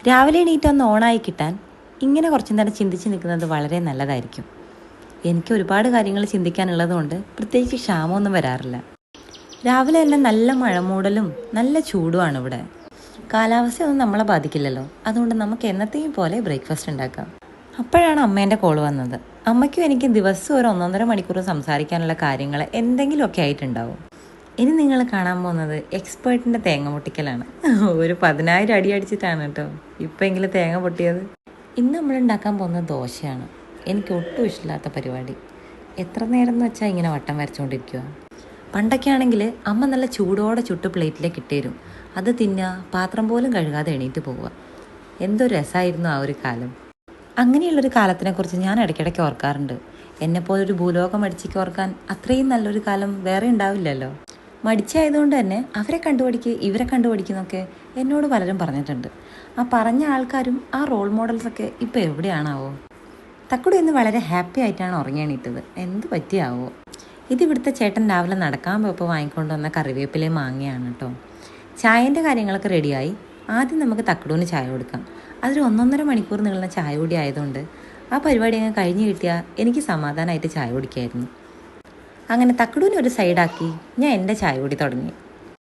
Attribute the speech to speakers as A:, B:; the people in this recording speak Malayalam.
A: രാവിലെ എണീറ്റ് ഒന്ന് ഓണായി കിട്ടാൻ ഇങ്ങനെ കുറച്ചു നേരം ചിന്തിച്ച് നിൽക്കുന്നത് വളരെ നല്ലതായിരിക്കും. എനിക്ക് ഒരുപാട് കാര്യങ്ങൾ ചിന്തിക്കാനുള്ളതുകൊണ്ട് പ്രത്യേകിച്ച് ക്ഷാമമൊന്നും വരാറില്ല. രാവിലെ തന്നെ നല്ല മഴമൂടലും നല്ല ചൂടുമാണ് ഇവിടെ. കാലാവസ്ഥയൊന്നും നമ്മളെ ബാധിക്കില്ലല്ലോ, അതുകൊണ്ട് നമുക്ക് എന്നത്തെയും പോലെ ബ്രേക്ക്ഫാസ്റ്റ് ഉണ്ടാക്കാം. അപ്പോഴാണ് അമ്മേൻ്റെ കോൾ വന്നത്. അമ്മയ്ക്കും എനിക്ക് ദിവസം ഒരു 1.5 മണിക്കൂർ സംസാരിക്കാനുള്ള കാര്യങ്ങൾ എന്തെങ്കിലുമൊക്കെ ആയിട്ടുണ്ടാവും. ഇനി നിങ്ങൾ കാണാൻ പോകുന്നത് എക്സ്പേർട്ടിൻ്റെ തേങ്ങ പൊട്ടിക്കലാണ്. ഒരു 10,000 അടി അടിച്ചിട്ടാണ് കേട്ടോ ഇപ്പോഴെങ്കിലും തേങ്ങ പൊട്ടിയത്. ഇന്ന് നമ്മൾ ഉണ്ടാക്കാൻ പോകുന്നത് ദോശയാണ്. എനിക്ക് ഒട്ടും ഇഷ്ടമില്ലാത്ത പരിപാടി. എത്ര നേരം എന്ന് വെച്ചാൽ ഇങ്ങനെ വട്ടം വരച്ചുകൊണ്ടിരിക്കുക. പണ്ടൊക്കെ ആണെങ്കിൽ അമ്മ നല്ല ചൂടോടെ ചുട്ട് പ്ലേറ്റിലേക്ക് ഇട്ടുതരും. അത് തിന്നുക, പാത്രം പോലും കഴുകാതെ എണീറ്റ് പോവുക. എന്തൊരു രസമായിരുന്നു ആ ഒരു കാലം. അങ്ങനെയുള്ളൊരു കാലത്തിനെക്കുറിച്ച് ഞാൻ ഇടയ്ക്കിടയ്ക്ക് ഓർക്കാറുണ്ട്. എന്നെപ്പോലൊരു ഭൂലോകം മടിച്ചിക്ക് ഓർക്കാൻ അത്രയും നല്ലൊരു കാലം വേറെ ഉണ്ടാവില്ലല്ലോ. മടിച്ചായതുകൊണ്ട് തന്നെ അവരെ കണ്ടുപിടിക്ക് ഇവരെ കണ്ടുപിടിക്കുന്നൊക്കെ എന്നോട് പലരും പറഞ്ഞിട്ടുണ്ട്. ആ പറഞ്ഞ ആൾക്കാരും ആ റോൾ മോഡൽസൊക്കെ ഇപ്പോൾ എവിടെയാണാവോ. തക്കുടി ഇന്ന് വളരെ ഹാപ്പി ആയിട്ടാണ് ഉറങ്ങിയണിട്ടത്. എന്ത് പറ്റിയാവോ. ഇതിവിടുത്തെ ചേട്ടൻ രാവിലെ നടക്കാൻ പോയപ്പോൾ വാങ്ങിക്കൊണ്ട് വന്ന കറിവേപ്പിലയും മാങ്ങയാണ് കേട്ടോ. ചായൻ്റെ കാര്യങ്ങളൊക്കെ റെഡിയായി. ആദ്യം നമുക്ക് തക്കുടൂന് ചായ കൊടുക്കാം. അതൊരു 1.5 മണിക്കൂർ നീളുന്ന ചായ കൂടി ആയതുകൊണ്ട് ആ പരിപാടി അങ്ങ് കഴിഞ്ഞ് കിട്ടിയാൽ എനിക്ക് സമാധാനമായിട്ട് ചായ കുടിക്കായിരുന്നു. അങ്ങനെ തക്കുടൂനെ ഒരു സൈഡാക്കി ഞാൻ എൻ്റെ ചായ കൂടി തുടങ്ങി.